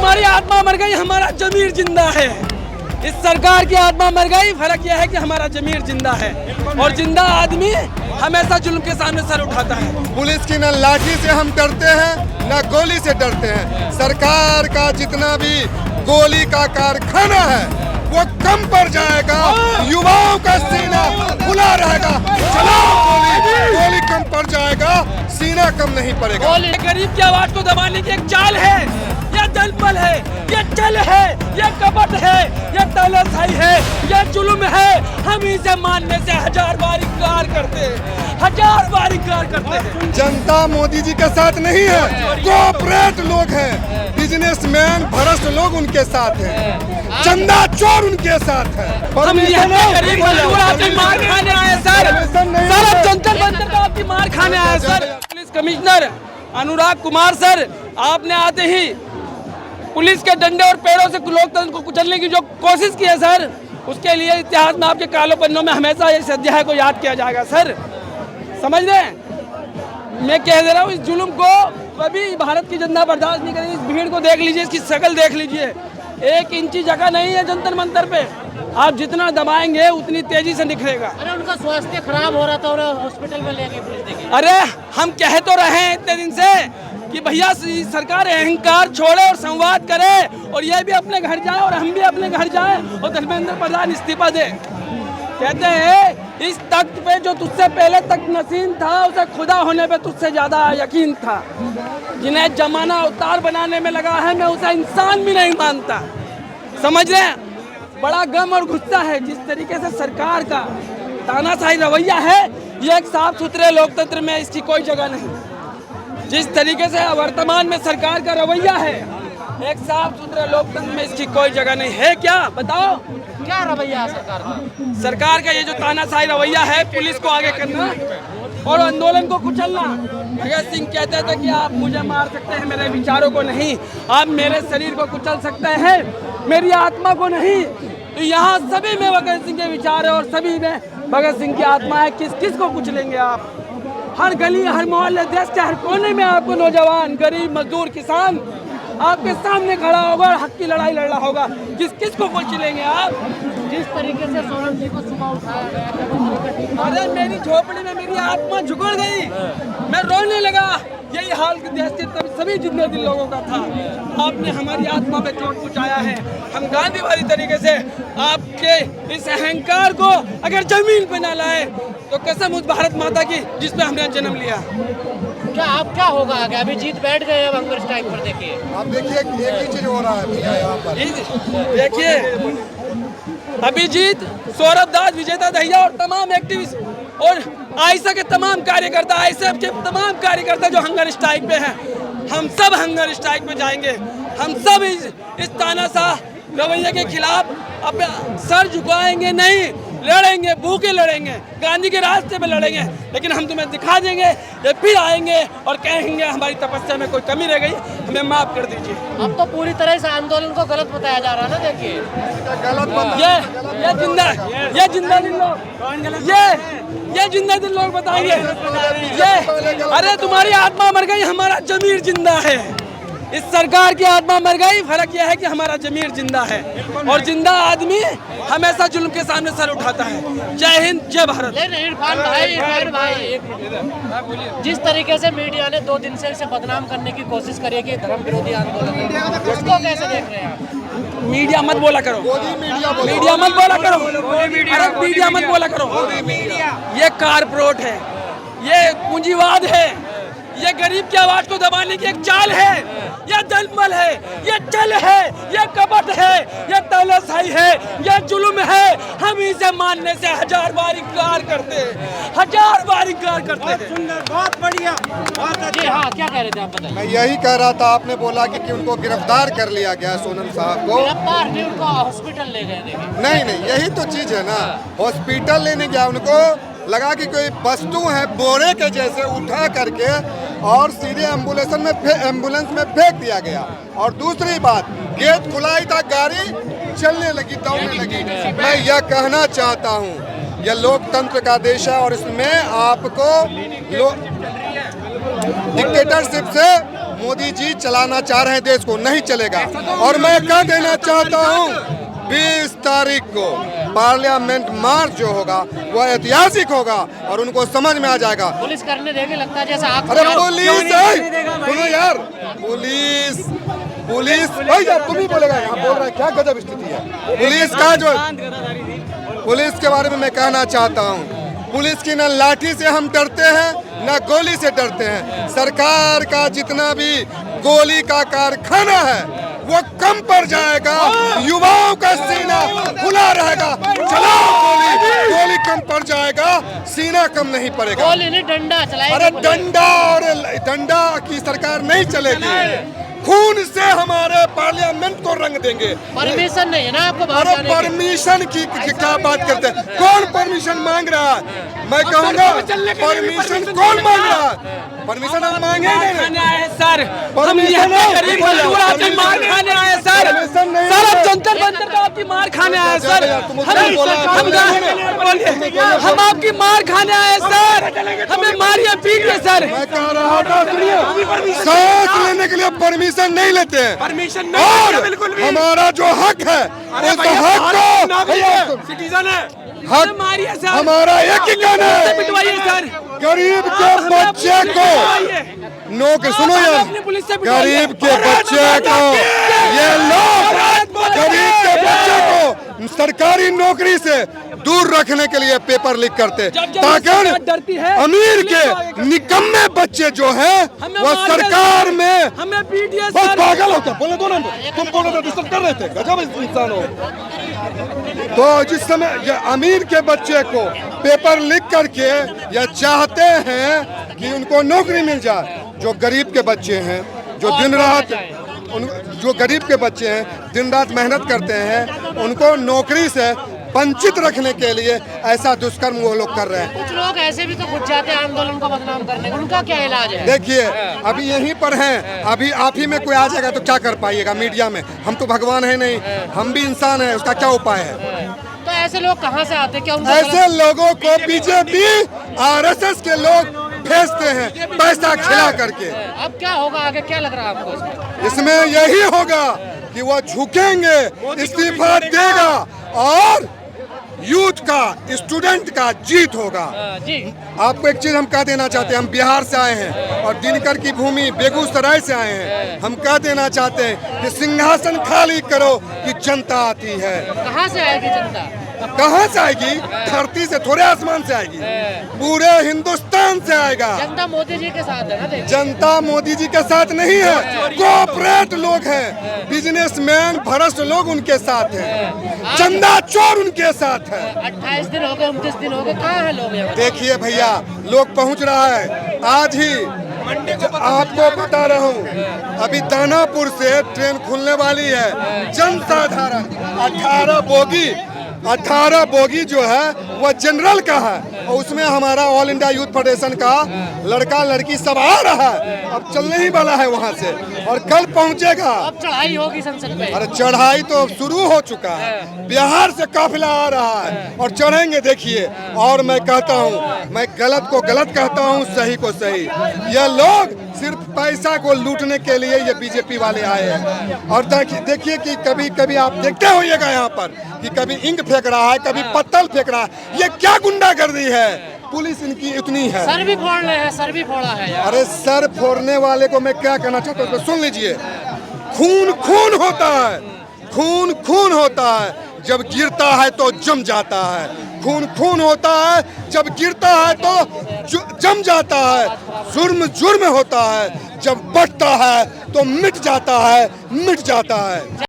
तुम्हारी आत्मा मर गई, हमारा जमीर जिंदा है। इस सरकार की आत्मा मर गई, फर्क यह है कि हमारा जमीर जिंदा है। और जिंदा आदमी हमेशा जुल्म के सामने सर उठाता है। पुलिस की न लाठी से हम डरते हैं न गोली से डरते हैं। सरकार का जितना भी गोली का कारखाना है वो कम पड़ जाएगा। युवाओं का सीना खुला रहेगा। चलाओ गोली कम पड़ जाएगा, सीना कम नहीं पड़ेगा। गरीब की आवाज को दबाने की एक चाल है, यह दलपल है, यह चल है, यह कपट है, यह तानाशाही है, यह जुल्म है। हम इसे मानने से हजार बार इनकार करते हैं, हजार बार इनकार करते हैं। जनता मोदी जी के साथ नहीं है, कॉर्पोरेट लोग हैं, बिजनेसमैन भ्रष्ट लोग उनके साथ हैं, चंदा चोर उनके साथ है। हम यहाँ गरीब मजदूर आपकी मार खाने आए सर, अब जंतर मंतर का आपकी मार खाने आए सर। पुलिस कमिश्नर अनुराग कुमार सर, आपने आते ही पुलिस के डंडे और पेड़ों से लोकतंत्र को कुचलने की जो कोशिश की है सर, उसके लिए इतिहास में आपके कालो पन्नों में हमेशा इस अध्याय को याद किया जाएगा सर। समझ रहे हैं, मैं कह दे रहा हूँ, इस जुल्म को कभी भारत की जनता बर्दाश्त नहीं करेगी। इस भीड़ को देख लीजिए, इसकी शक्ल देख लीजिए, 1 इंची जगह नहीं है जंतर मंतर पे। आप जितना दबाएंगे उतनी तेजी से निखरेगा। अरे उनका स्वास्थ्य खराब हो रहा था और हॉस्पिटल में ले गए पुलिस देखिए। अरे हम कह तो रहे हैं इतने दिन से कि भैया सरकार अहंकार छोड़े और संवाद करे, और ये भी अपने घर जाए और हम भी अपने घर जाए, और धर्मेंद्र प्रधान इस्तीफा दे। कहते हैं इस तख्त पे जो तुझसे पहले तक नसीन था, उसे खुदा होने पे तुझसे ज्यादा यकीन था। जिन्हें जमाना अवतार बनाने में लगा है, मैं उसे इंसान भी नहीं मानता। समझ रहे हैं, बड़ा गम और गुस्सा है जिस तरीके से सरकार का तानाशाही रवैया है। ये एक साफ सुथरे लोकतंत्र में इसकी कोई जगह नहीं। जिस तरीके से वर्तमान में सरकार का रवैया है, एक साफ सुथरे लोकतंत्र में इसकी कोई जगह नहीं है। क्या बताओ, क्या रवैया है सरकार का? सरकार का ये जो तानाशाही रवैया है, पुलिस को आगे करना और आंदोलन को कुचलना। भगत सिंह कहते थे कि आप मुझे मार सकते हैं, मेरे विचारों को नहीं। आप मेरे शरीर को कुचल सकते हैं, मेरी आत्मा को नहीं। तो यहाँ सभी में भगत सिंह के विचार है और सभी में भगत सिंह की आत्मा है। किस किस को कुचलेंगे आप? हर गली, हर मोहल्ले, देश के हर कोने में आपको नौजवान, गरीब, मजदूर, किसान आपके सामने खड़ा होगा और हक की लड़ाई लड़ रहा होगा। किस किस को कुचलेंगे आप? जिस तरीके से सोनम जी को सुबह उठाया गया, अरे मेरी झोपड़ी में मेरी आत्मा झुकड़ गई, मैं रोने लगा। यही हाल देश के सभी जितने दिल लोगों का था। आपने हमारी आत्मा पे चोट पहुंचाया है। हम गांधी वाली तरीके से आपके इस अहंकार को अगर जमीन पे ना लाए तो कसम उस भारत माता की जिसमें हमने जन्म लिया। क्या होगा आगे? अभी जीत बैठ गए हैं हंगर स्ट्राइक पर। देखिए आप देखिए एक ही चीज हो रहा है भैया यहाँ पर। देखिए अभिजीत, सौरभ दास, विजेता दहिया और तमाम एक्टिविस्ट और आयशा के तमाम कार्यकर्ता, आयशा के तमाम कार्यकर्ता जो हंगर स्ट्राइक पे हैं, हम सब हंगर स्ट्राइक पे जाएंगे। हम सब इस तानाशाह रवैये के खिलाफ अब सर झुकाएंगे नहीं, लड़ेंगे, भूखे लड़ेंगे, गांधी के रास्ते पे लड़ेंगे। लेकिन हम तुम्हें दिखा देंगे, ये फिर आएंगे और कहेंगे हमारी तपस्या में कोई कमी रह गई, हमें माफ कर दीजिए। अब तो पूरी तरह से आंदोलन को गलत बताया जा रहा है ना। देखिए ये जिंदा दिल लोग, ये जिंदा दिल लोग बताएंगे। ये अरे तुम्हारी आत्मा मर गई, हमारा जमीर जिंदा है। इस सरकार की आत्मा मर गई, फर्क यह है कि हमारा जमीर जिंदा है। और जिंदा आदमी हमेशा जुल्म के सामने सर उठाता है। जय हिंद, जय भारत। इरफान भाई, जिस तरीके से मीडिया ने 2 दिन से इसे बदनाम करने की कोशिश करी है कि धर्म विरोधी आंदोलन है, उसको कैसे देख रहे हैं? मीडिया मत बोला करो, मीडिया मत बोला करो, अरे मीडिया मत बोला करो। ये कारपोरेट है, ये पूंजीवाद है, ये गरीब की आवाज को दबाने की एक चाल है, यह दलपल है, यह चल है, यह कपट है, यह तानाशाही है, यह जुल्म है। हम इसे मानने से हजार बार इनकार करते हैं, हजार बार इनकार करते हैं। बहुत बढ़िया, जी हाँ, क्या कह रहे थे आप बताइए? मैं यही कह रहा था, आपने बोला कि उनको गिरफ्तार कर लिया गया सोनम साहब को। गिरफ्तार नहीं, उनको हॉस्पिटल ले गए। नहीं, यही तो चीज है ना। हॉस्पिटल लेने गया, उनको लगा कि कोई वस्तु है बोरे के जैसे, उठा करके और सीधे एम्बुलेंस में फेंक दिया गया। और दूसरी बात, गेट खुला ही था, गाड़ी चलने लगी, दौड़ने लगी। मैं यह कहना चाहता हूँ, यह लोकतंत्र का देश है और इसमें आपको डिक्टेटरशिप से मोदी जी चलाना चाह रहे हैं देश को, नहीं चलेगा। और मैं कह देना चाहता हूँ 20 तारीख को पार्लियामेंट मार्च जो होगा वो ऐतिहासिक होगा और उनको समझ में आ जाएगा। पुलिस करने देगी लगता है जैसा आप। अरे पुलिस सुनो यार, पुलिस भाई यार तुम ही बोलेगा, यहाँ बोल रहा है, क्या गजब स्थिति है पुलिस का। जो पुलिस के बारे में मैं कहना चाहता हूँ, पुलिस की न लाठी से हम डरते हैं न गोली से डरते हैं। सरकार का जितना भी गोली का कारखाना है वो कम पड़ जाएगा, युवाओं का सीना खुला रहेगा। चलाओ गोली कम पड़ जाएगा, सीना कम नहीं पड़ेगा। गोली नहीं डंडा चलाएगा। अरे डंडा की सरकार नहीं चलेगी, खून से हमारे पार्लियामेंट को रंग देंगे। परमिशन नहीं है ना आपको? अरे परमिशन की क्या बात करते हैं? कौन परमिशन मांग रहा है? मैं कहूँगा परमिशन कौन मांग रहा है? परमिशन हम मांगेंगे सर, हम यहाँ गरीब मजदूर आपकी मार खाने आए सर। सर अब जंतर मंतर का आपकी मार खाने आए सर। हम आपकी मार खाने आए सर, हमें मारिए पीटिए सर। मैं कह रहा था सुनिए, सांस लेने के लिए परमिशन नहीं लेते हैं। परमिशन और बिल्कुल भी हमारा जो हक है उस हक को सिटीजन है, हक मारिए सर। हमारा एक ही कहना है, पिटवाइए सर। गरीब के बच्चे को नौकरी, सुनो यार, गरीब के बच्चे को ये लोग गरीब के बच्चे को सरकारी नौकरी से दूर रखने के लिए पेपर लीक करते, ताकि अमीर के निकम्मे बच्चे जो हैं वो सरकार में हमें पीटिए बस सर। पागल हो क्या? बोले दो ना, तुम बोलो तो डिस्टर्ब कर रहे थे, गजब इंसान हो। तो जिस समय ये अमीर के बच्चे को पेपर लिख करके ये चाहते हैं कि उनको नौकरी मिल जाए, जो गरीब के बच्चे हैं, जो दिन रात जो गरीब के बच्चे हैं दिन रात मेहनत करते हैं, उनको नौकरी से वंचित रखने के लिए ऐसा दुष्कर्म वो लोग कर रहे हैं। कुछ लोग ऐसे भी तो घुस जाते हैं आंदोलन को बदनाम करने, उनका क्या इलाज है? देखिए अभी यहीं पर हैं, अभी आप ही में कोई आ जाएगा तो क्या कर पाइएगा मीडिया में? हम तो भगवान है नहीं, हम भी इंसान हैं, उसका क्या उपाय है? तो ऐसे लोग कहाँ से आते हैं? क्या उनको ऐसे लोगों को बीजेपी आरएसएस के लोग भेजते हैं पैसा खिला करके। अब क्या होगा आगे, क्या लग रहा है आपको? इसमें यही होगा कि वो झुकेंगे, इस्तीफा देगा और यूथ का, स्टूडेंट का जीत होगा। जी आपको एक चीज हम कह देना चाहते हैं, हम बिहार से आए हैं और दिनकर की भूमि बेगूसराय से आए हैं। हम कह देना चाहते हैं कि सिंहासन खाली करो कि जनता आती है। कहाँ से आएगी जनता? कहाँ से आएगी? धरती से, थोड़े आसमान से आएगी, पूरे हिंदुस्तान से आएगा। जनता मोदी जी के साथ है ना? देखिए जनता मोदी जी के साथ नहीं है, कॉर्पोरेट लोग हैं, बिजनेसमैन भ्रष्ट लोग उनके साथ हैं, चंदा चोर उनके साथ है। 28 दिन हो गए, 29 दिन हो गए, कहाँ है लोग यहाँ? देखिए भैया, लोग पहुंच रहा है। आज ही आपको बता रहा हूँ, अभी दानापुर से ट्रेन खुलने वाली है। जनसाधारण 18 बोगी जो है वह जनरल का है और उसमें हमारा ऑल इंडिया यूथ फेडरेशन का लड़का लड़की सब आ रहा है। अब चलने ही वाला है वहाँ से और कल पहुँचेगा। अब चढ़ाई होगी संसद में। अरे चढ़ाई तो शुरू हो चुका है, बिहार से काफिला आ रहा है और चढ़ेंगे देखिए। और मैं कहता हूँ, मैं गलत को गलत कहता हूँ, सही को सही। ये लोग सिर्फ पैसा को लूटने के लिए ये बीजेपी वाले आए हैं। और देखिए कि कभी कभी आप देखते होइएगा यहाँ पर कि कभी इंक फेंक रहा है, कभी पत्तल फेंक रहा है। ये क्या गुंडागर्दी है? पुलिस इनकी इतनी है। सर भी फोड़ रहे हैं, सर भी फोड़ा है यार। अरे सर फोड़ने वाले को मैं क्या कहना चाहता हूँ, सुन लीजिए। खून खून होता है, खून खून होता है, जब गिरता है तो जम जाता है। खून खून होता है, जब गिरता है तो जम जाता है। जुर्म जुर्म होता है, जब बढ़ता है तो मिट जाता है, मिट जाता है।